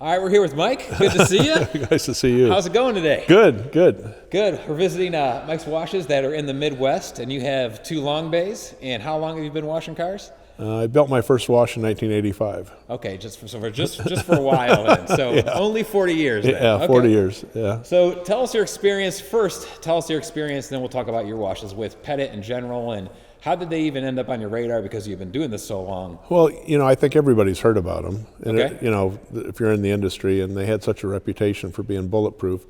All right, we're here with Mike. Good to see you. Nice to see you. How's it going today? Good, good. Good. We're visiting Mike's Washes that are in the Midwest, and you have 2 long bays. And how long have you been washing cars? I built my first wash in 1985. Okay, just for a while then. So Yeah. only 40 years then. Yeah, Okay. 40 years, yeah. So tell us your experience first. Tell us your experience, and then we'll talk about your washes with Petit in general, and how did they even end up on your radar because you've been doing this so long? Well, I think everybody's heard about them. And Okay. if you're in the industry, and they had such a reputation for being bulletproof.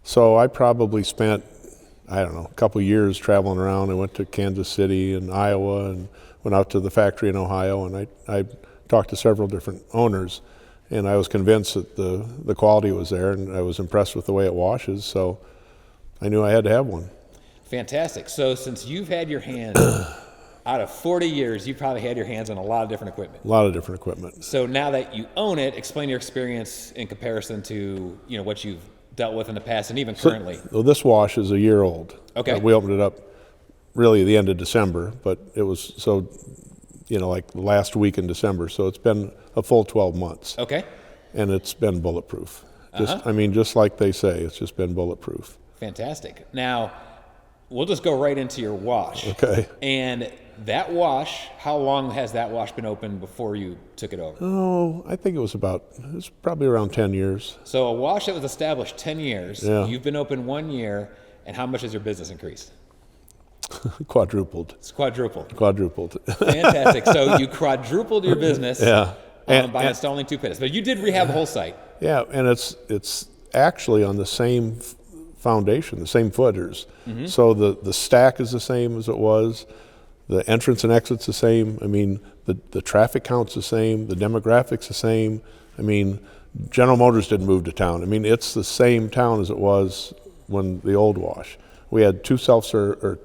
So I probably spent, a couple years traveling around. I went to Kansas City and Iowa and went out to the factory in Ohio, and I talked to several different owners, and I was convinced that the quality was there, and I was impressed with the way it washes, so I knew I had to have one. Fantastic. So since you've had your hands, out of 40 years, you've probably had your hands on a lot of different equipment. A lot of different equipment. So now that you own it, explain your experience in comparison to what you've dealt with in the past and even currently. Well, this wash is a year old. Okay. We opened it up really the end of December, but it was like the last week in December, so it's been a full 12 months. Okay. And it's been bulletproof. Just like they say, it's just been bulletproof. Fantastic. Now, we'll just go right into your wash. Okay. And that wash, how long has that wash been open before you took it over? Oh, I think it's probably around 10 years. So a wash that was established 10 years, Yeah. You've been open 1 year, and how much has your business increased? Quadrupled. It's quadrupled. Fantastic. So you quadrupled your business Yeah. by installing 2 pits. But you did rehab the whole site. Yeah, and it's actually on the same foundation, the same footers. Mm-hmm. So the stack is the same as it was. The entrance and exit's the same. I mean, the traffic count's the same. The demographics the same. I mean, General Motors didn't move to town. I mean, it's the same town as it was when the old wash. We had 3 self-serves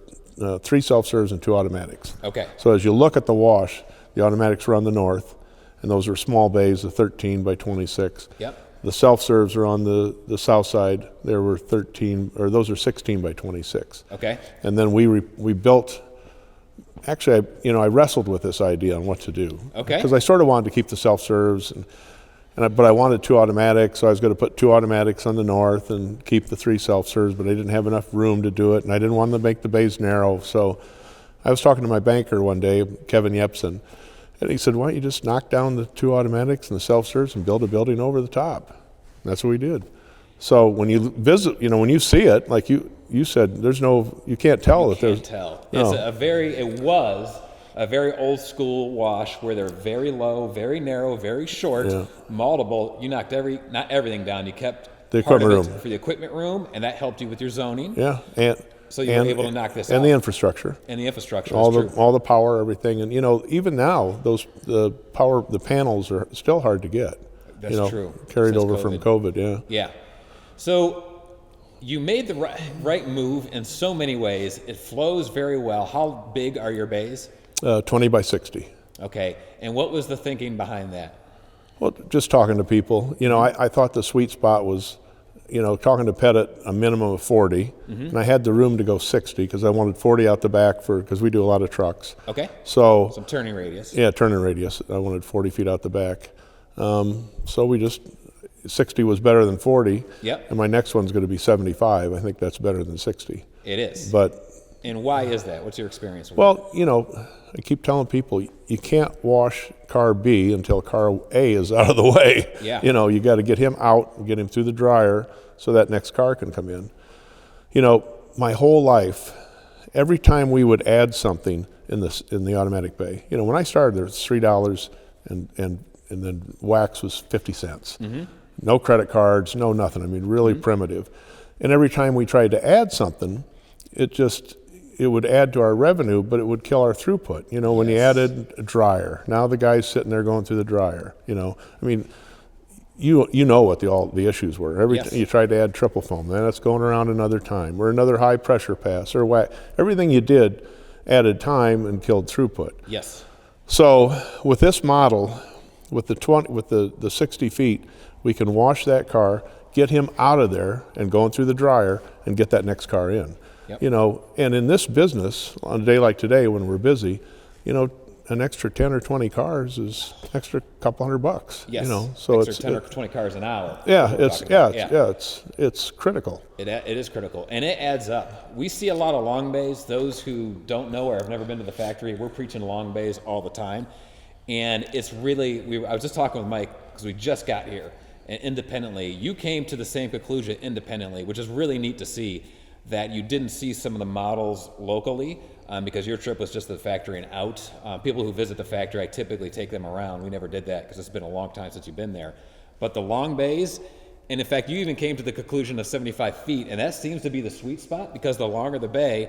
and 2 automatics. Okay. So as you look at the wash, the automatics are on the north, and those are small bays, the 13 by 26. Yep. The self-serves are on the south side. There were 13, or those are 16 by 26. Okay. And then we built. Actually, I wrestled with this idea on what to do. Okay. Because I sort of wanted to keep the self-serves, but I wanted 2 automatics, so I was going to put 2 automatics on the north and keep the 3 self-serves, but I didn't have enough room to do it, and I didn't want to make the bays narrow. So I was talking to my banker one day, Kevin Yepsen, and he said, why don't you just knock down the 2 automatics and the self-serves and build a building over the top? And that's what we did. So when you visit, when you see it, like you said, you can't tell that there's. You can't tell. No. It was a very old school wash where they're very low, very narrow, very short, Yeah. multiple. You knocked not everything down. You kept The part of equipment it room. for the equipment room, and that helped you with your zoning. Yeah, and So you were able to knock this out. and the infrastructure. And the infrastructure. All is true. all the power, everything, and even now the panels are still hard to get. That's true. Carried Since over from COVID. Yeah. Yeah. So you made the right move in so many ways. It flows very well. How big are your bays? 20 by 60. Okay. And what was the thinking behind that? Well, just talking to people, I thought the sweet spot was, talking to Petit, a minimum of 40, and I had the room to go 60 because I wanted 40 out the back because we do a lot of trucks. Okay. So Some turning radius. yeah, turning radius. I wanted 40 feet out the back. So 60 was better than 40. Yep. And my next one's going to be 75. I think that's better than 60. It is. And why is that? What's your experience with well, I keep telling people you can't wash car B until car A is out of the way. Yeah. You got to get him out, get him through the dryer so that next car can come in. My whole life, every time we would add something in the automatic bay, when I started there was $3 and then wax was 50 cents. Mm-hmm. No credit cards, no nothing. I mean, really primitive. And every time we tried to add something, it would add to our revenue, but it would kill our throughput. When you added a dryer, now the guy's sitting there going through the dryer. I mean, you know what the issues were. Every time you tried to add triple foam, then it's going around another time, or another high pressure pass, or wax. Everything you did added time and killed throughput. Yes. So with this model, with the 60 feet, we can wash that car, get him out of there and going through the dryer, and get that next car in. Yep. And in this business, on a day like today when we're busy, an extra 10 or 20 cars is extra couple $100. Yes. You know, so extra 10 or 20 cars an hour. Yeah, That's what we're talking about. it's critical. It is critical, and it adds up. We see a lot of long bays. Those who don't know or have never been to the factory, we're preaching long bays all the time. And it's really, I was just talking with Mike because we just got here, and independently, you came to the same conclusion independently, which is really neat to see that you didn't see some of the models locally because your trip was just to the factory and out. People who visit the factory, I typically take them around. We never did that because it's been a long time since you've been there. But the long bays, and in fact, you even came to the conclusion of 75 feet, and that seems to be the sweet spot because the longer the bay,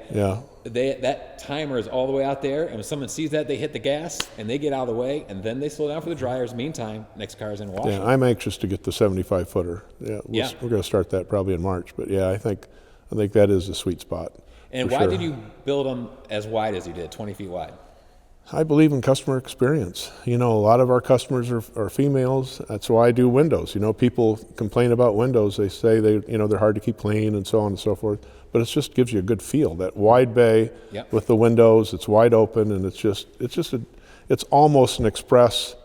that timer is all the way out there, and when someone sees that, they hit the gas, and they get out of the way, and then they slow down for the dryers. Meantime, next car's in washing. Yeah, I'm anxious to get the 75-footer. We're going to start that probably in March, but yeah, I think that is the sweet spot. And why did you build them as wide as you did, 20 feet wide? I believe in customer experience. You know, a lot of our customers are females. That's why I do windows. You know, people complain about windows. They say they're hard to keep clean and so on and so forth. But it just gives you a good feel. That wide bay with the windows, it's wide open, and it's almost an express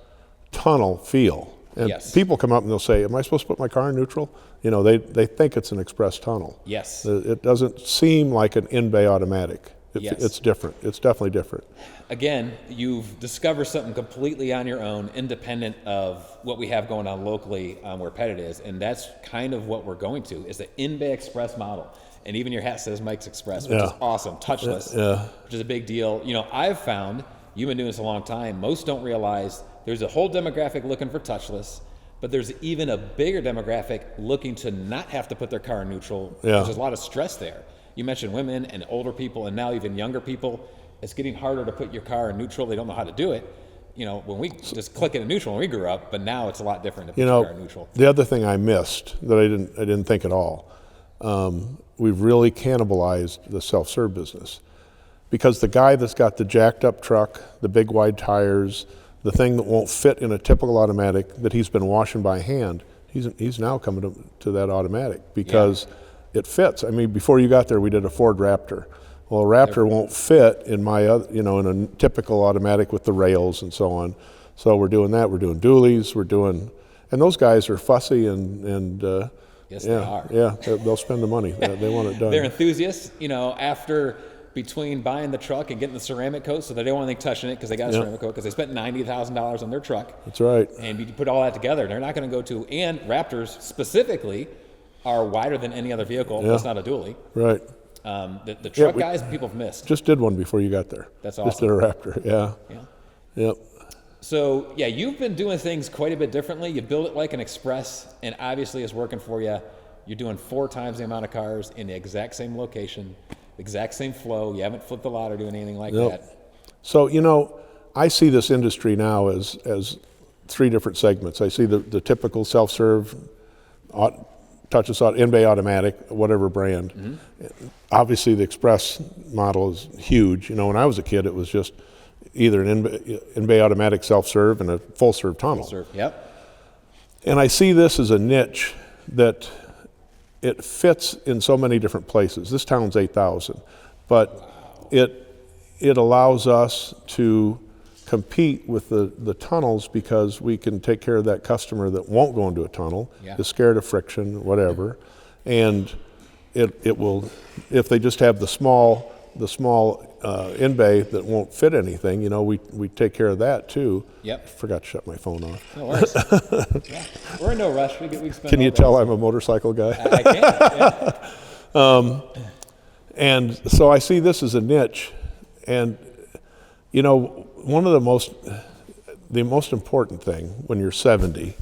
tunnel feel. And people come up and they'll say, "Am I supposed to put my car in neutral?" You know, they think it's an express tunnel. Yes. It doesn't seem like an in-bay automatic. It's different. It's definitely different. Again, you've discovered something completely on your own, independent of what we have going on locally where Petit is, and that's kind of what we're going to, is the in-bay express model. And even your hat says Mike's Express, which is awesome, touchless, which is a big deal. You know, I've found, you've been doing this a long time, most don't realize there's a whole demographic looking for touchless, but there's even a bigger demographic looking to not have to put their car in neutral. There's a lot of stress there. You mentioned women and older people and now even younger people. It's getting harder to put your car in neutral. They don't know how to do it. You know, when we just click it in neutral when we grew up, but now it's a lot different to put your car in neutral. The other thing I missed that I didn't think at all, we've really cannibalized the self-serve business. Because the guy that's got the jacked up truck, the big wide tires, the thing that won't fit in a typical automatic that he's been washing by hand, he's now coming to that automatic because it fits. I mean, before you got there, we did a Ford Raptor. Well, a Raptor won't fit in my other, in a typical automatic with the rails and so on. So we're doing that. We're doing dualies. And those guys are fussy and yes, they are. Yeah, they'll spend the money. They want it done. They're enthusiasts. You know, between buying the truck and getting the ceramic coat, so they don't want anything touching it because they got a ceramic coat because they spent $90,000 on their truck. That's right. And you put all that together, they're not going to go to. And Raptors specifically are wider than any other vehicle. That's not a dually. Right. The truck guys, people have missed. Just did one before you got there. That's awesome. Just did a Raptor. Yeah. Yep. So you've been doing things quite a bit differently. You build it like an express, and obviously it's working for you. You're doing 4 times the amount of cars in the exact same location, exact same flow. You haven't flipped a lot or doing anything like that. So, I see this industry now as 3 different segments. I see the typical self-serve, touchless, in-bay automatic, whatever brand. Mm-hmm. Obviously, the express model is huge. When I was a kid, it was just either an in-bay automatic self-serve and a full-serve tunnel. Full-serve, yep. And I see this as a niche that it fits in so many different places. This town's 8,000, but it allows us to compete with the tunnels because we can take care of that customer that won't go into a tunnel, is scared of friction, whatever, and it will, if they just have the small in-bay that won't fit anything, we take care of that too. Yep. Forgot to shut my phone off. No worries. We're in no rush. We spend Can you tell I'm a motorcycle guy? I can. Yeah. And so I see this as a niche, and one of the most important thing when you're 70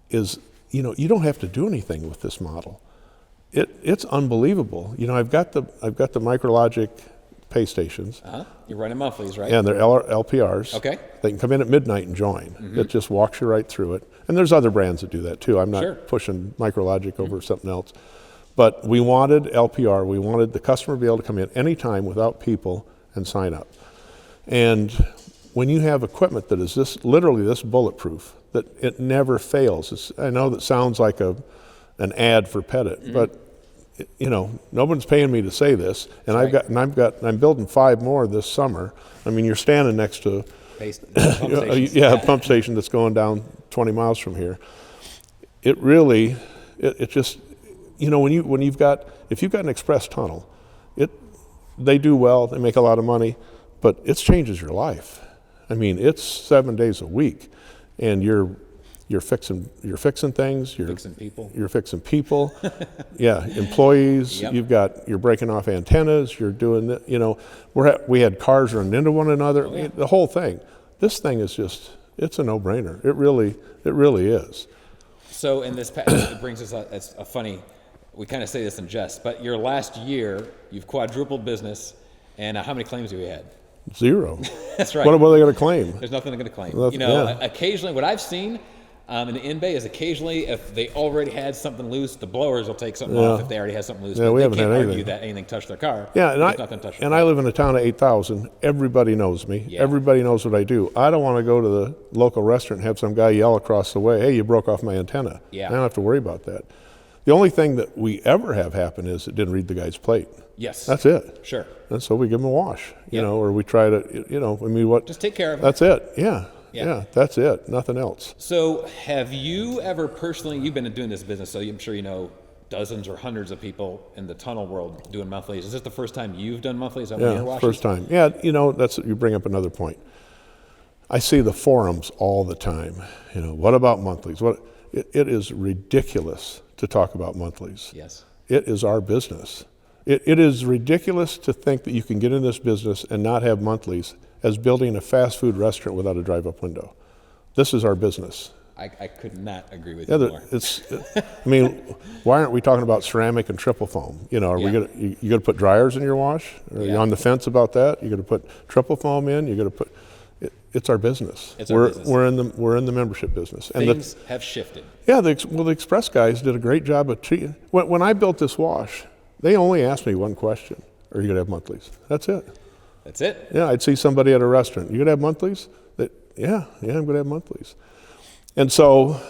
is you don't have to do anything with this model. It's unbelievable. I've got the Micrologic pay stations. You're running monthlies, right? Yeah, and they're LPRs. Okay. They can come in at midnight and join. Mm-hmm. It just walks you right through it. And there's other brands that do that too. I'm not pushing Micrologic over something else. But we wanted LPR. We wanted the customer to be able to come in anytime without people and sign up. And when you have equipment that is literally this bulletproof, that it never fails. I know that sounds like an ad for Petit, but you know, no one's paying me to say this, and I'm building 5 more this summer. I mean, you're standing next to a pump station that's going down 20 miles from here. It really, it just, you know, if you've got an express tunnel, they do well, they make a lot of money, but it changes your life. I mean, it's 7 days a week, and you're fixing things. You're fixing people. Yeah, employees. Yep. You're breaking off antennas. You're doing, you know, we had cars running into one another. Oh, yeah. The whole thing. This thing is just, it's a no-brainer. It really is. So in this, it brings us it's a funny. We kind of say this in jest, but your last year, you've quadrupled business, and how many claims have you had? 0. That's right. What are they going to claim? There's nothing they're going to claim. You know, occasionally, what I've seen in the in-bay is occasionally, if they already had something loose, the blowers will take something off if they already had something loose. Yeah, we haven't had anything. Argue that anything touched their car. Yeah, and I live in a town of 8,000. Everybody knows me. Yeah. Everybody knows what I do. I don't want to go to the local restaurant and have some guy yell across the way, "Hey, you broke off my antenna." Yeah. I don't have to worry about that. The only thing that we ever have happen is it didn't read the guy's plate. Yes. That's it. Sure. And so we give him a wash, you know, or we try to, you know, I mean, what? Just take care of it. That's it. Yeah. Yeah, that's it. Nothing else. So have you ever personally, you've been doing this business, so I'm sure you know dozens or hundreds of people in the tunnel world doing monthlies. Is this the first time you've done monthlies on your washes? First time. Yeah, you know, you bring up another point. I see the forums all the time. You know, what about monthlies? It is ridiculous to talk about monthlies. Yes. It is our business. It is ridiculous to think that you can get in this business and not have monthlies as building a fast food restaurant without a drive-up window. This is our business. I could not agree with you more. I mean, why aren't we talking about ceramic and triple foam? You know, you going to put dryers in your wash? Are you on the fence about that? You're going to put triple foam in? You're going to put... It's our business. We're in the membership business. Things have shifted. Yeah, the Express guys did a great job of treating. When I built this wash, they only asked me one question: "Are you going to have monthlies?" That's it. That's it. Yeah, I'd see somebody at a restaurant. "You going to have monthlies?" Yeah, I'm going to have monthlies. And so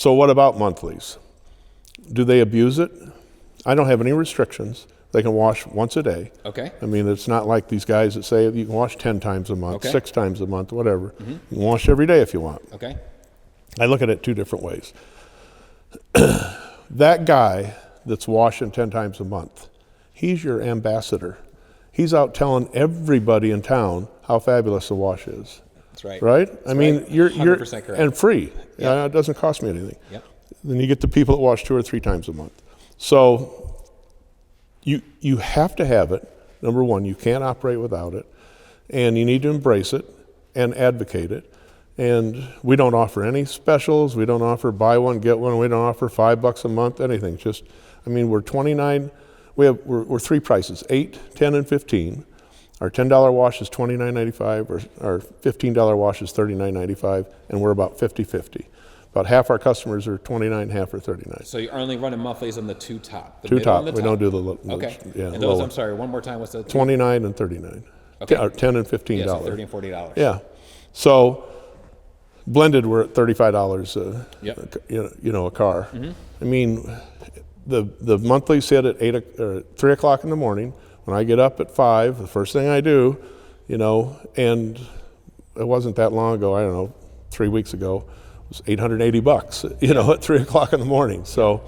what about monthlies? Do they abuse it? I don't have any restrictions. They can wash once a day. Okay. I mean, it's not like these guys that say you can wash 10 times a month, 6 times a month, whatever. Mm-hmm. You can wash every day if you want. Okay. I look at it 2 different ways. That guy that's washing 10 times a month, he's your ambassador. He's out telling everybody in town how fabulous the wash is. That's right. Right? I mean, you're 100% correct. And free. Yep. It doesn't cost me anything. Yep. Then you get the people that wash 2 or 3 times a month. So you have to have it. Number one, you can't operate without it, and you need to embrace it and advocate it. And we don't offer any specials. We don't offer buy one get one. We don't offer $5 a month. Anything. Just, I mean, we're 29. We're 3 prices: 8, 10, and 15. Our $10 wash is $29.95. Our $15 wash is $39.95, and we're about 50-50. About half our customers are 29, half are 39. So you're only running monthlies on the 2 top. The 2 top. We don't do the okay. Yeah, and those, lower. I'm sorry, one more time. What's the 29 and 39. Okay. $10 and $15. Yeah, so $30 and $40. Yeah. So blended, we're at $35. You know, a car. Mm-hmm. I mean, the monthlies hit at 3 o'clock in the morning. When I get up at 5, the first thing I do, you know, and it wasn't that long ago. I don't know, 3 weeks ago. It was $880, you know, at 3 o'clock in the morning. So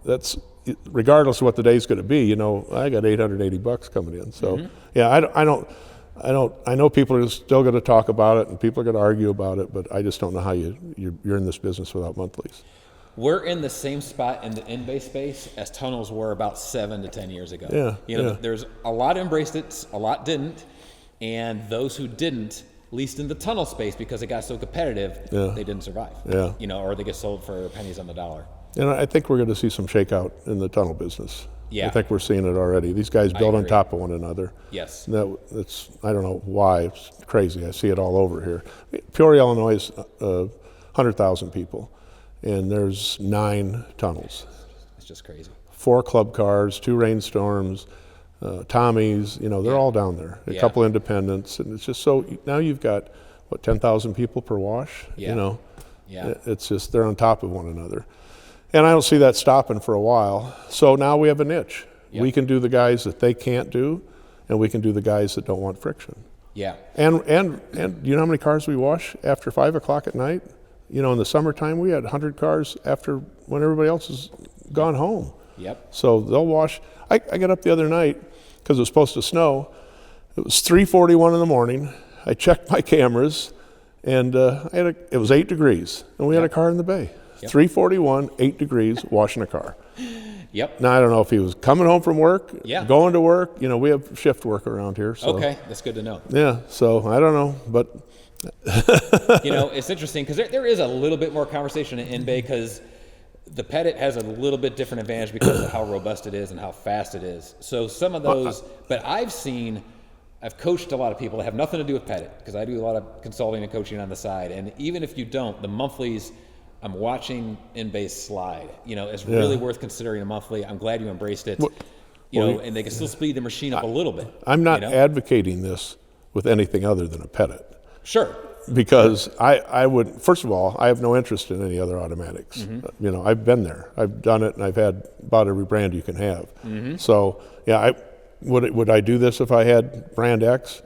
that's, regardless of what the day's going to be, you know, I got $880 coming in. So yeah, I know people are still going to talk about it and people are going to argue about it, but I just don't know how you're in this business without monthlies. We're in the same spot in the in-bay space as tunnels were about 7 to 10 years ago. Yeah, you know, there's a lot embraced it, a lot didn't, and those who didn't, at least in the tunnel space, because it got so competitive, they didn't survive. Yeah. You know, or they get sold for pennies on the dollar. And I think we're going to see some shakeout in the tunnel business. Yeah. I think we're seeing it already. These guys build on top of one another. Yes. It's I don't know why. It's crazy. I see it all over here. Peoria, Illinois is 100,000 people, and there's 9 tunnels. It's just crazy. 4 club cars, 2 rainstorms, Tommy's, you know, they're all down there. A couple independents, and it's just so, now you've got, 10,000 people per wash? Yeah. You know? Yeah. It's just, they're on top of one another. And I don't see that stopping for a while. So now we have a niche. Yep. We can do the guys that they can't do, and we can do the guys that don't want friction. Yeah. And you know how many cars we wash after 5 o'clock at night? You know, in the summertime, we had 100 cars after when everybody else has gone home. Yep. So they'll wash. I got up the other night because it was supposed to snow. It was 3:41 in the morning. I checked my cameras, and it was 8 degrees, and we had a car in the bay. Yep. 3:41, 8 degrees, washing a car. Yep. Now, I don't know if he was coming home from work, Yeah. going to work. You know, we have shift work around here. So. Okay, that's good to know. Yeah, so I don't know, but You know, it's interesting because there is a little bit more conversation in bay because the Petit has a little bit different advantage because of how robust it is and how fast it is. So some of those, but I've coached a lot of people that have nothing to do with Petit because I do a lot of consulting and coaching on the side. And even if you don't, the monthlies, I'm watching in-base slide. You know, it's really worth considering a monthly. I'm glad you embraced it. And they can still speed the machine up a little bit. I'm not you know? advocating this with anything other than a Petit. Sure. Because I would, first of all, I have no interest in any other automatics. You know, I've been there, I've done it, and I've had about every brand you can have. So, yeah, would I do this if I had brand X?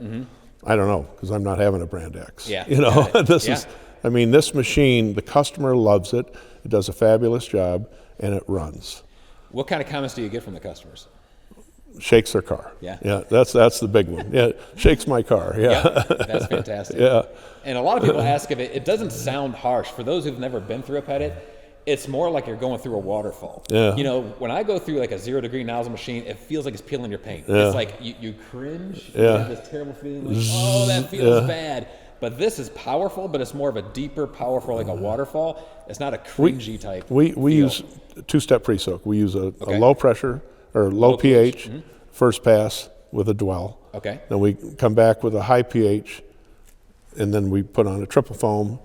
I don't know, because I'm not having a brand X. Yeah. You know, Got it. this machine, the customer loves it. It does a fabulous job, and it runs. What kind of comments do you get from the customers? Shakes their car. Yeah. That's the big one. Yeah, shakes my car. Yeah. That's fantastic. Yeah. And a lot of people ask if it doesn't sound harsh. For those who've never been through a Petit, it's more like you're going through a waterfall. Yeah. You know, when I go through like a 0-degree nozzle machine, it feels like it's peeling your paint. Yeah. It's like you cringe. Yeah. You have this terrible feeling like, oh, that feels bad. But this is powerful, but it's more of a deeper, powerful, like a waterfall. It's not a cringy type. We use two-step pre-soak. We use a low pressure or low pH first pass with a dwell. Okay. Then we come back with a high pH, and then we put on a triple foam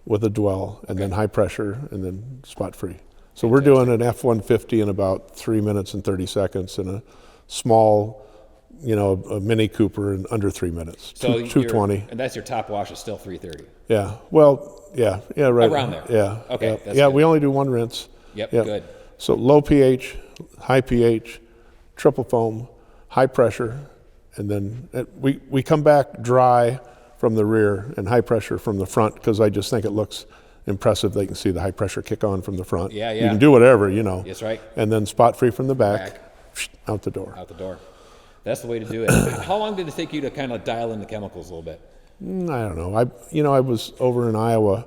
with a dwell, and then high pressure, and then spot free. So we're doing an F-150 in about 3 minutes and 30 seconds, and a small, you know, a Mini Cooper in under 3 minutes. So 220. And that's your top wash is still 330. Yeah. Well, yeah, right around there. Yeah. Okay, Yeah, that's yeah, good. we only do one rinse. Yep, good. So low pH, high pH, triple foam, high pressure, and then we come back dry from the rear and high pressure from the front because I just think it looks impressive. They can see the high pressure kick on from the front. Yeah. You can do whatever, you know. That's right. And then spot free from the back. Out the door. Out the door. That's the way to do it. How long did it take you to kind of dial in the chemicals a little bit? I don't know. I was over in Iowa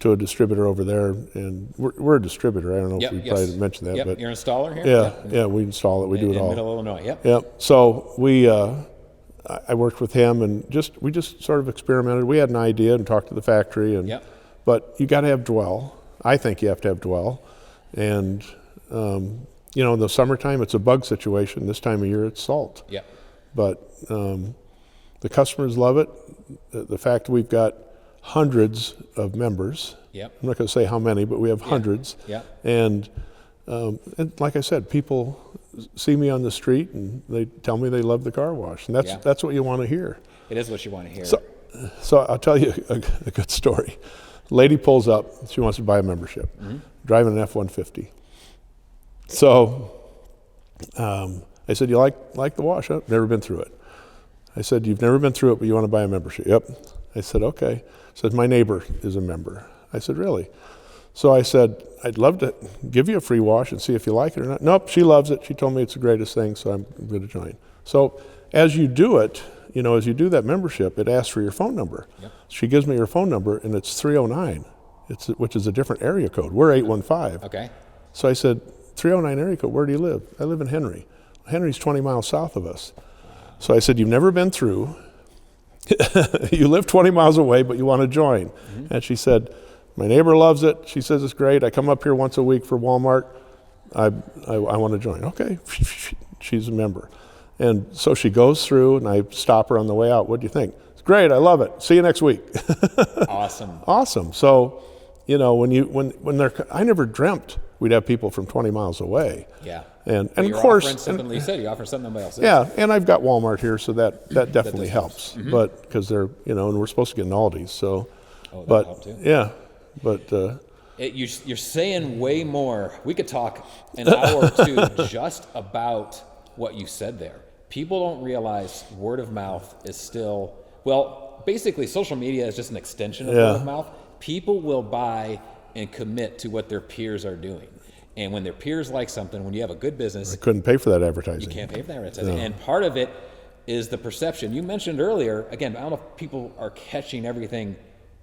to a distributor over there, and we're a distributor. I don't know if we probably mentioned that. Yep, but you're an installer here? Yeah, we install it. We do it all. In Middle Illinois, yep. Yep. So I worked with him, and we just sort of experimented. We had an idea and talked to the factory, but you got to have dwell. I think you have to have dwell, and you know, in the summertime it's a bug situation. This time of year it's salt. Yep. But the customers love it. The fact we've got hundreds of members. Yep. I'm not going to say how many, but we have hundreds. Yep. And like I said, people see me on the street and they tell me they love the car wash, and that's what you want to hear. It is what you want to hear. So I'll tell you a good story. Lady pulls up. She wants to buy a membership. Driving an F-150. So I said, "You like the wash? I've never been through it." I said, "You've never been through it, but you want to buy a membership?" "Yep." I said, "Okay." Said, "My neighbor is a member." I said, "Really?" So I said, "I'd love to give you a free wash and see if you like it or not." "Nope, she loves it. She told me it's the greatest thing, so I'm going to join." So as you do it, you know, as you do that membership, it asks for your phone number. Yep. She gives me her phone number, and it's 309, which is a different area code. We're 815. Okay. So I said, 309 area code, where do you live? I live in Henry. Henry's 20 miles south of us. So I said, you've never been through. You live 20 miles away, but you want to join. And she said, my neighbor loves it. She says it's great. I come up here once a week for Walmart. I want to join. Okay, she's a member. And so she goes through, and I stop her on the way out. What do you think? It's great. I love it. See you next week. Awesome. Awesome. So, you know, when they're, I never dreamt we'd have people from 20 miles away. Yeah. And But of you're course, offering something, you said you offer something nobody else is. yeah, and I've got Walmart here, so that definitely helps. Mm-hmm. But because they're, you know, and we're supposed to get an Aldi's, so. Oh, that'll But help too. yeah, but You're saying way more. We could talk an hour or two just about what you said there. People don't realize word of mouth is still, well, basically social media is just an extension of word of mouth. People will buy and commit to what their peers are doing. And when their peers like something, when you have a good business, I couldn't pay for that advertising. you can't pay for that advertising. And part of it is the perception. You mentioned earlier, again, I don't know if people are catching everything.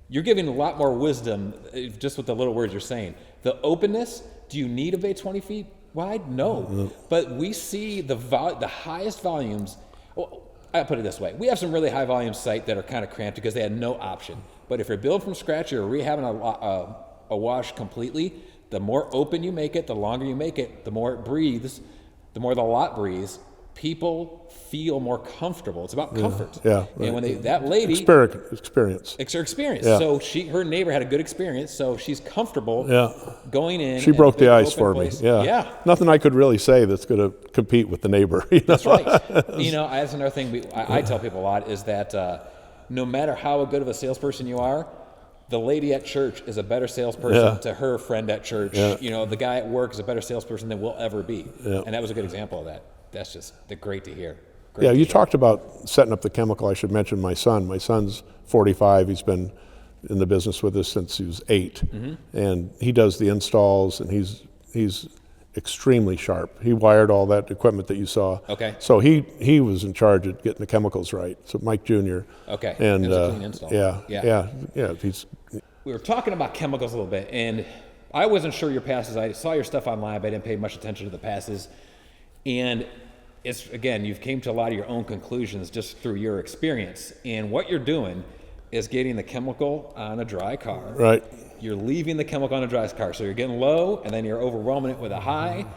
You're giving a lot more wisdom just with the little words you're saying. The openness, do you need a bay 20 feet wide? No. But we see the highest volumes. Well, I'll put it this way. We have some really high volume sites that are kind of cramped because they had no option. But if you're building from scratch, you're rehabbing a wash completely, the more open you make it, the longer you make it, the more it breathes, the more the lot breathes, people feel more comfortable. It's about comfort. Yeah. And when that lady... Experience. It's her experience. Yeah. So her neighbor had a good experience, so she's comfortable going in. She broke the ice for place. me. Yeah. Yeah. Nothing I could really say that's going to compete with the neighbor. That's right. That's another thing I tell people a lot is that no matter how good of a salesperson you are, the lady at church is a better salesperson to her friend at church. Yeah. The guy at work is a better salesperson than we'll ever be. Yeah. And that was a good example of that. That's just great to hear. You talked about setting up the chemical. I should mention my son. My son's 45. He's been in the business with us since he was 8. And he does the installs, and he's extremely sharp. He wired all that equipment that you saw. Okay. So he was in charge of getting the chemicals right. So Mike Jr. Okay. And it was a clean install. Yeah. We were talking about chemicals a little bit, and I wasn't sure your passes. I saw your stuff online, but I didn't pay much attention to the passes. And it's, again, you've came to a lot of your own conclusions just through your experience. And what you're doing is getting the chemical on a dry car. Right. You're leaving the chemical on a dry car. So you're getting low, and then you're overwhelming it with a high.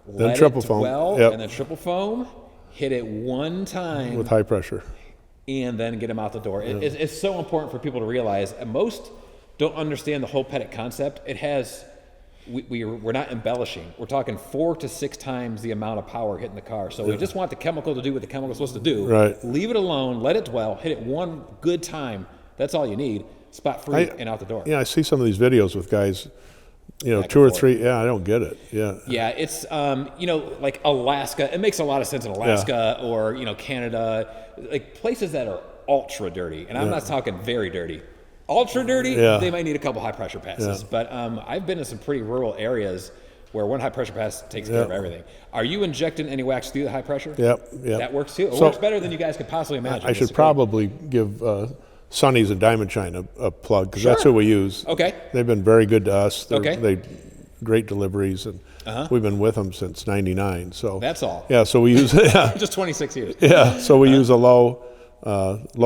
Then triple foam. And then triple foam. Hit it one time. With high pressure. And then get them out the door. It's so important for people to realize. And most don't understand the whole Petit concept. It has... We're not embellishing. We're talking 4 to 6 times the amount of power hitting the car. So we just want the chemical to do what the chemical's supposed to do. Right. Leave it alone. Let it dwell. Hit it one good time. That's all you need. Spot free and out the door. Yeah, I see some of these videos with guys, 2 or 3. Yeah, I don't get it. Yeah. Yeah, it's like Alaska. It makes a lot of sense in Alaska or Canada, like places that are ultra dirty. And I'm not talking very dirty. Ultra dirty, they might need a couple high pressure passes. But I've been in some pretty rural areas where one high pressure pass takes care of everything. Are you injecting any wax through the high pressure? Yep. That works too. It works better than you guys could possibly imagine. I should probably give Sonny's and Diamond Shine a plug because that's who we use. Okay. They've been very good to us. They great deliveries, and we've been with them since '99. So that's all. Yeah. So we use just 26 years. Yeah. So we use a low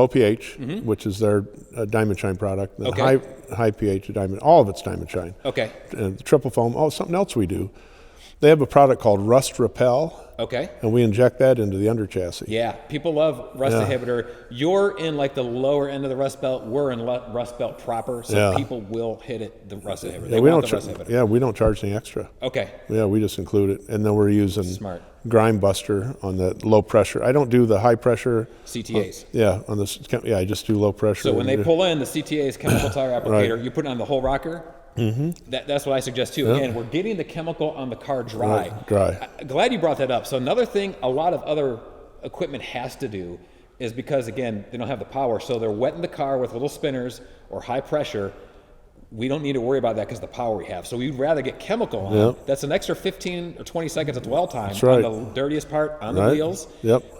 pH, which is their Diamond Shine product. The high pH of Diamond, all of it's Diamond Shine. Okay. And the triple foam. Oh, something else we do. They have a product called Rust Repel. Okay. And we inject that into the under chassis. Yeah, people love rust inhibitor. You're in like the lower end of the rust belt. We're in rust belt proper, so people will hit it the rust inhibitor. They want the rust inhibitor. Yeah, we don't charge any extra. Okay. Yeah, we just include it, and then we're using Grime Buster on the low pressure. I don't do the high pressure CTAs. I just do low pressure. So when they pull in the CTAs chemical tire applicator, you put it on the whole rocker. That's what I suggest too. Again, we're getting the chemical on the car dry. I'm glad you brought that up. So another thing a lot of other equipment has to do is because, again, they don't have the power, so they're wetting the car with little spinners or high pressure. We don't need to worry about that because of the power we have. So we'd rather get chemical on. That's an extra 15 or 20 seconds of dwell time on the dirtiest part on the wheels.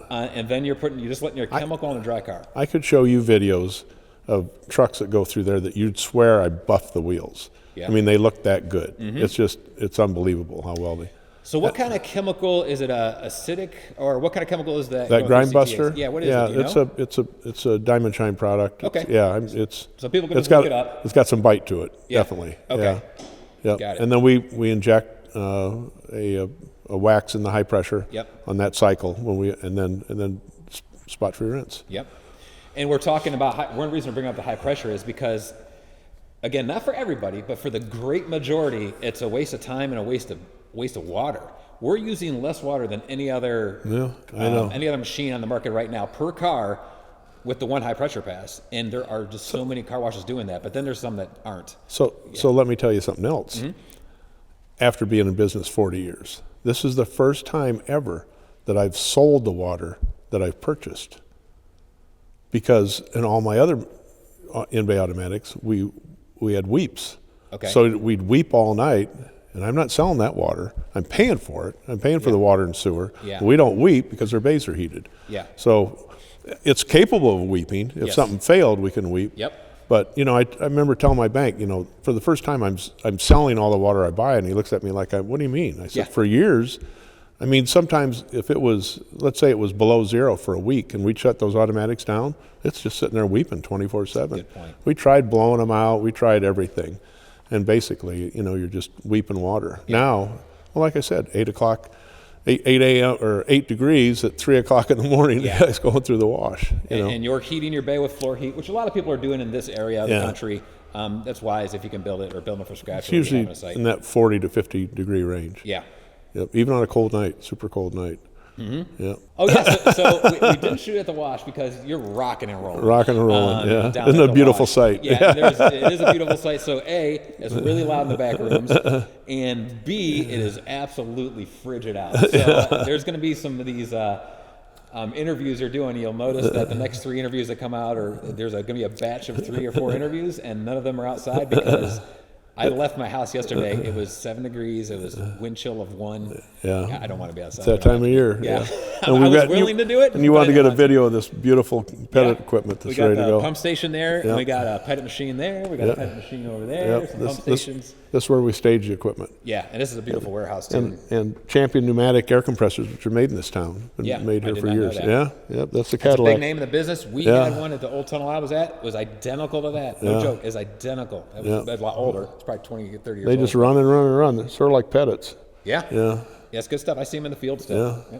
And then you're just letting your chemical on a dry car. I could show you videos of trucks that go through there that you'd swear I buffed the wheels. I mean, they look that good. It's unbelievable how well they. So what kind of chemical is it? Acidic, or what kind of chemical is that? That Grime Buster. Yeah, what is it? It's a Diamond Shine product. Okay. So people can just look it up. It's got some bite to it. Definitely. Okay. Yeah. Got it. And then we inject a wax in the high pressure. On that cycle and then spot free rinse. And we're talking about one reason to bring up the high pressure is because, again, not for everybody, but for the great majority, it's a waste of time and a waste of water. We're using less water than any other any other machine on the market right now per car with the one high pressure pass. And there are just so many car washes doing that, but then there's some that aren't. So let me tell you something else. After being in business 40 years, this is the first time ever that I've sold the water that I've purchased. Because in all my other in-bay automatics, we had weeps. Okay. So we'd weep all night, and I'm not selling that water. I'm paying for it. I'm paying for the water and sewer. Yeah. We don't weep because our bays are heated. Yeah. So it's capable of weeping. If something failed, we can weep. Yep. But, I remember telling my bank, for the first time I'm selling all the water I buy, and he looks at me like, what do you mean? I said, for years, sometimes if it was, let's say it was below zero for a week and we'd shut those automatics down, it's just sitting there weeping 24/7. Good point. We tried blowing them out. We tried everything. And basically, you're just weeping water. Now, well, like I said, 8 o'clock, 8 a.m. or 8 degrees at 3 o'clock in the morning, the guy's going through the wash. And you're heating your bay with floor heat, which a lot of people are doing in this area of the country. That's wise if you can build it or build it from scratch. It's usually in that 40 to 50 degree range. Yeah. Yep. Even on a cold night, super cold night. Mm-hmm. Yeah. Oh yeah. So we didn't shoot at the wash because you're rocking and rolling. Rocking and rolling. Yeah. Isn't it a beautiful sight? Yeah. It is a beautiful sight. So A, it's really loud in the back rooms, and B, it is absolutely frigid out. So there's going to be some of these interviews you're doing. You'll notice that the next 3 interviews that come out, there's going to be a batch of 3 or 4 interviews, and none of them are outside because I left my house yesterday. It was 7 degrees. It was wind chill of 1. Yeah. I don't want to be outside. It's that time of year. Yeah. And I was willing to do it. And you wanted to get a video of this beautiful pettit equipment that's ready to go. We got the pump station there, and we got a pettit machine there. We got a pettit machine over there. Some pump stations. This is where we stage the equipment. Yeah, and this is a beautiful warehouse too. And Champion pneumatic air compressors, which are made in this town. Been made here for years. Yeah, that's the Cadillac. It's a big name in the business. We had one at the old tunnel I was at. It was identical to that. No joke. It's identical. It was a lot older. It's probably 20, 30 years old. They just run and run and run. They're sort of like pettits. Yeah. Yeah. Yeah, it's good stuff. I see them in the field still. Yeah.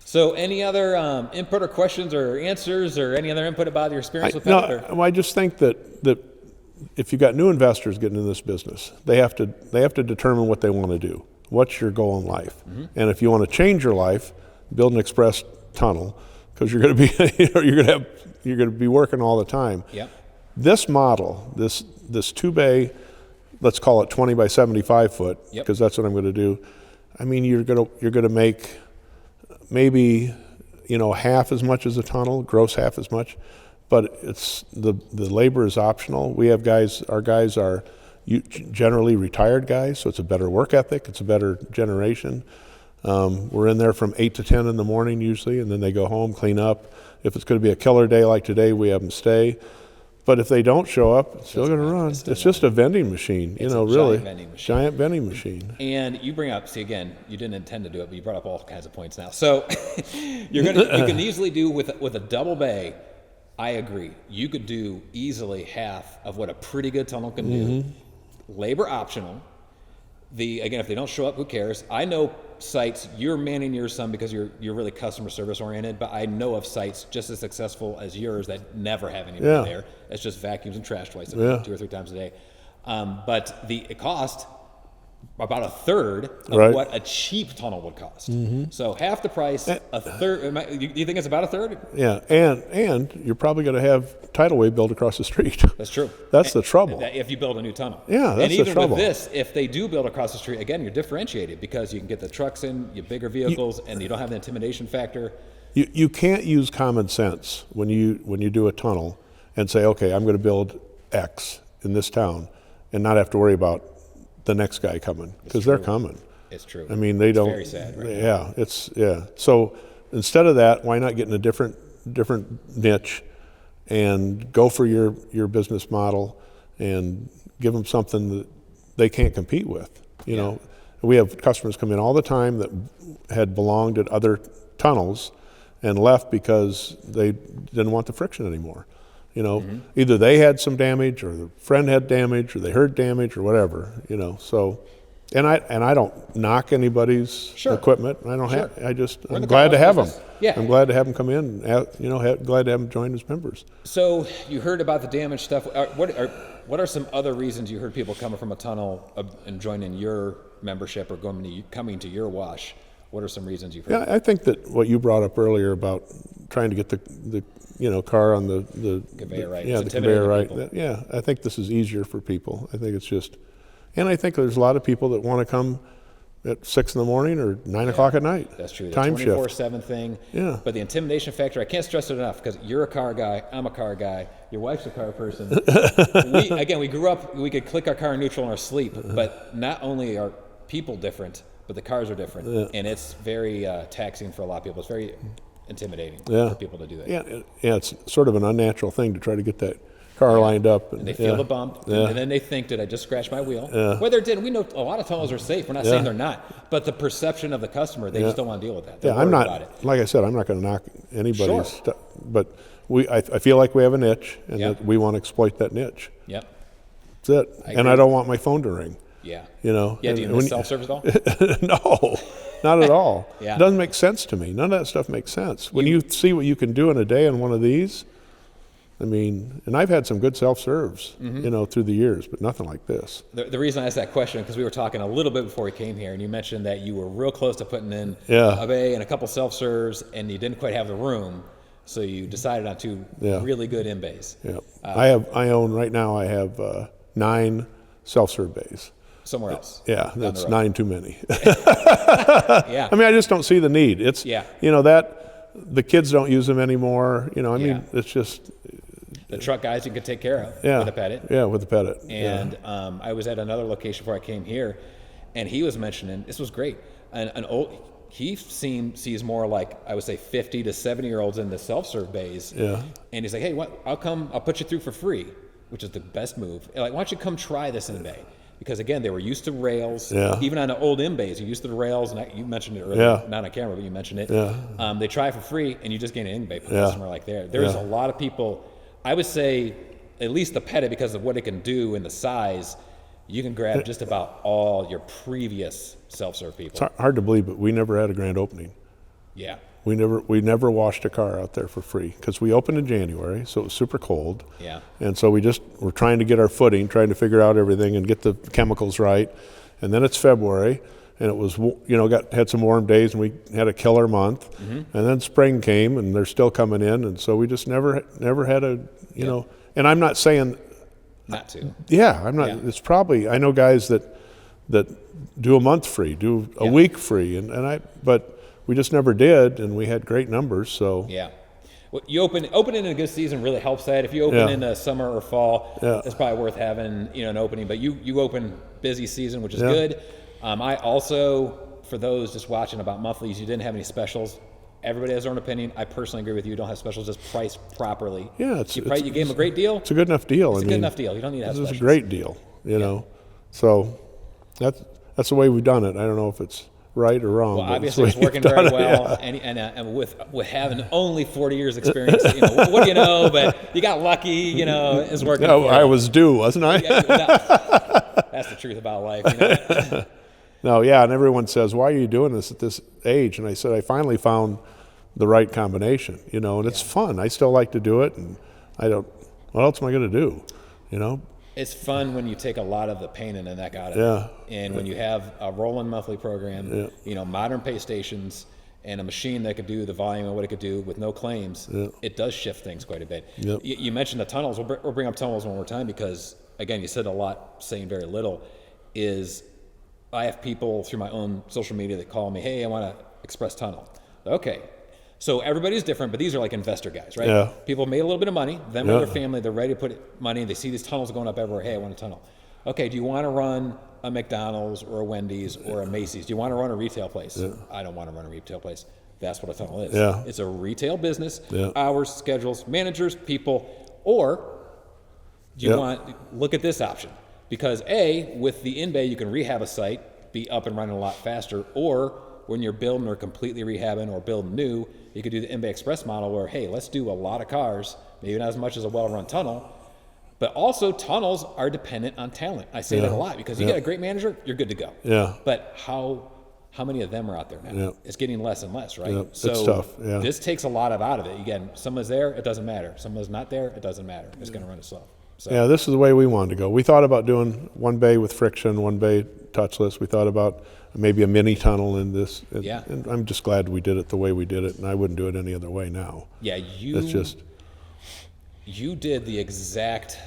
So any other input or questions or answers or any other input about your experience with pettit? No, I just think that if you've got new investors getting in this business, they have to determine what they want to do. What's your goal in life? Mm-hmm. And if you want to change your life, build an express tunnel because you're going to be you're going to be working all the time. Yep. This model, this 2-bay, let's call it 20 by 75 foot, because that's what I'm going to do. You're going to make maybe half as much as a tunnel, gross half as much. But it's the labor is optional. We have our guys are generally retired guys, so it's a better work ethic. It's a better generation. We're in there from 8 to 10 in the morning usually, and then they go home, clean up. If it's going to be a killer day like today, we have them stay. But if they don't show up, it's still going to run. It's just a vending machine, really. Giant vending machine. And you bring up, again, you didn't intend to do it, but you brought up all kinds of points now. So you can easily do with a double bay. I agree. You could do easily half of what a pretty good tunnel can do. Labor optional. Again, if they don't show up, who cares? I know sites, you're manning yours some because you're really customer service oriented, but I know of sites just as successful as yours that never have anybody there. It's just vacuums and trash twice a day, 2 or 3 times a day. But it cost about a third of what a cheap tunnel would cost. So half the price, a third. You think it's about a third? Yeah, and you're probably going to have tidal wave built across the street. That's true. That's the trouble. If you build a new tunnel. Yeah, that's the trouble. And even with this, if they do build across the street, again, you're differentiated because you can get the trucks in, your bigger vehicles, and you don't have the intimidation factor. You can't use common sense when you do a tunnel and say, okay, I'm going to build X in this town, and not have to worry about the next guy coming, because they're coming. It's true. They don't. It's very sad, right? So instead of that, why not get in a different niche and go for your business model and give them something that they can't compete with? You know, we have customers come in all the time that had belonged at other tunnels and left because they didn't want the friction anymore. Either they had some damage, or the friend had damage, or they heard damage, or whatever. So, and I don't knock anybody's equipment. I don't have. I'm glad to have them. Yeah. I'm glad to have them come in. Glad to have them join as members. So you heard about the damage stuff. What are some other reasons you heard people coming from a tunnel and joining your membership or coming to your wash? What are some reasons you've heard? Yeah, I think that what you brought up earlier about trying to get the car on the conveyor right. The conveyor right. I think this is easier for people. I think it's just, and I think there's a lot of people that want to come at 6 in the morning or 9 o'clock at night. That's true. The Time 24/7 thing. Yeah. But the intimidation factor, I can't stress it enough because you're a car guy, I'm a car guy, your wife's a car person. we grew up, we could click our car in neutral in our sleep, but not only are people different, but the cars are different. And it's very taxing for a lot of people. It's very intimidating for people to do that. Yeah, it's sort of an unnatural thing to try to get that car lined up. And they feel the bump, and then they think, did I just scratch my wheel? Whether it didn't, we know a lot of tunnels are safe. We're not saying they're not. But the perception of the customer, they just don't want to deal with that. They're I'm not, about it. like I said, I'm not going to knock anybody's stuff. But I feel like we have a niche, and that we want to exploit that niche. Yep. That's it. And I don't want my phone to ring. Yeah. You know? Yeah, do you miss self-service at all? No, not at all. Yeah. It doesn't make sense to me. None of that stuff makes sense. When you see what you can do in a day on one of these, I mean, and I've had some good self-serves, you know, through the years, but nothing like this. The reason I asked that question, because we were talking a little bit before we came here, and you mentioned that you were real close to putting in a bay and a couple self-serves, and you didn't quite have the room, so you decided on two really good in-bays. Yeah, I have 9 self-serve bays. Somewhere else. Yeah, that's 9 too many. Yeah. I mean, I just don't see the need. It's, you know, that the kids don't use them anymore. You know, I mean, it's just. The truck guys you could take care of with a Petit. Yeah, with the Petit. And I was at another location before I came here, and he was mentioning, this was great, he sees more like, I would say, 50 to 70-year-olds in the self-serve bays. Yeah. And he's like, hey, I'll put you through for free, which is the best move. And like, why don't you come try this in bay? Because again, they were used to rails. Even on the old in-bays, you're used to the rails, and you mentioned it earlier, not on camera, but you mentioned it. They try it for free, and you just gain an in-bay customer like there. There's a lot of people, I would say, at least the Petit, because of what it can do and the size, you can grab just about all your previous self-serve people. It's hard to believe, but we never had a grand opening. Yeah. We never washed a car out there for free because we opened in January, so it was super cold. Yeah. And so we're trying to get our footing, trying to figure out everything and get the chemicals right. And then it's February, and it was, you know, had some warm days, and we had a killer month. And then spring came, and they're still coming in, and so we just never had a, you know. And I'm not saying not to. Yeah, I'm not. It's probably, I know guys that do a month free, do a week free, but we just never did, and we had great numbers. So well, you open in a good season really helps that. If you open in the summer or fall, it's probably worth having an opening. But you open busy season, which is good. I also, for those just watching about monthlies, you didn't have any specials. Everybody has their own opinion. I personally agree with you. Don't have specials, just priced properly. Yeah, you gave them a great deal. It's a good enough deal. It's a good enough deal. You don't need to have specials. It's a great deal, you know. So that's the way we've done it. I don't know if it's right or wrong. Well, obviously it's working very well, and with having only 40 years experience, what do you know? But you got lucky, it's working. No, I was due, wasn't I? That's the truth about life. No, and everyone says, why are you doing this at this age? And I said, I finally found the right combination, and it's fun. I still like to do it, and what else am I going to do, It's fun when you take a lot of the pain in the neck out of it. And when you have a rolling monthly program, modern pay stations, and a machine that could do the volume of what it could do with no claims, it does shift things quite a bit. You mentioned the tunnels. We'll bring up tunnels one more time because, again, you said a lot, saying very little, is I have people through my own social media that call me, hey, I want to express tunnel. Okay. So everybody's different, but these are like investor guys, right? Yeah. People made a little bit of money, then with their family, they're ready to put money, they see these tunnels going up everywhere, hey, I want a tunnel. Okay, do you want to run a McDonald's or a Wendy's or a Macy's? Do you want to run a retail place? I don't want to run a retail place. That's what a tunnel is. It's a retail business, hours, schedules, managers, people, or do you look at this option? Because with the in-bay, you can rehab a site, be up and running a lot faster, or when you're building or completely rehabbing or building new, you could do the in-bay express model where, hey, let's do a lot of cars, maybe not as much as a well-run tunnel, but also tunnels are dependent on talent. I say that a lot because you get a great manager, you're good to go. But how many of them are out there now? It's getting less and less, right? So it's tough. This takes a lot out of it. Again, someone's there, it doesn't matter. Someone's not there, it doesn't matter. It's going to run it slow. So. Yeah, this is the way we wanted to go. We thought about doing one bay with friction, one bay touchless. We thought about maybe a mini tunnel in this. And I'm just glad we did it the way we did it, and I wouldn't do it any other way now. Yeah, you did the exact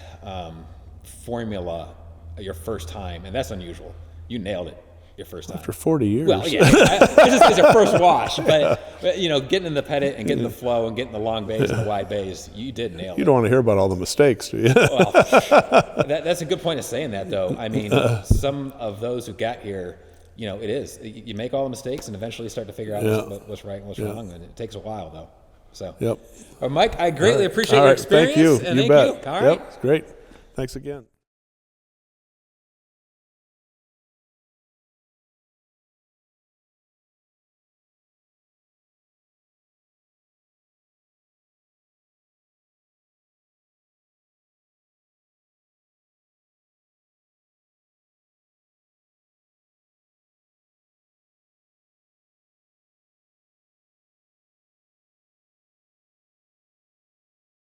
formula your first time, and that's unusual. You nailed it. your first time? After 40 years. Well, yeah, this is your first wash, but you know, getting in the Petit and getting the flow and getting the long bays and the wide bays, you did nail it. You don't want to hear about all the mistakes, do you? Well, that's a good point of saying that, though. I mean, some of those who got here, you know, it is. You make all the mistakes and eventually start to figure out what's right and what's wrong, and it takes a while, though. So, Yep. Mike, I greatly appreciate All your right. experience. Thank you. And You thank bet. you. All right. Yep. Great. Thanks again.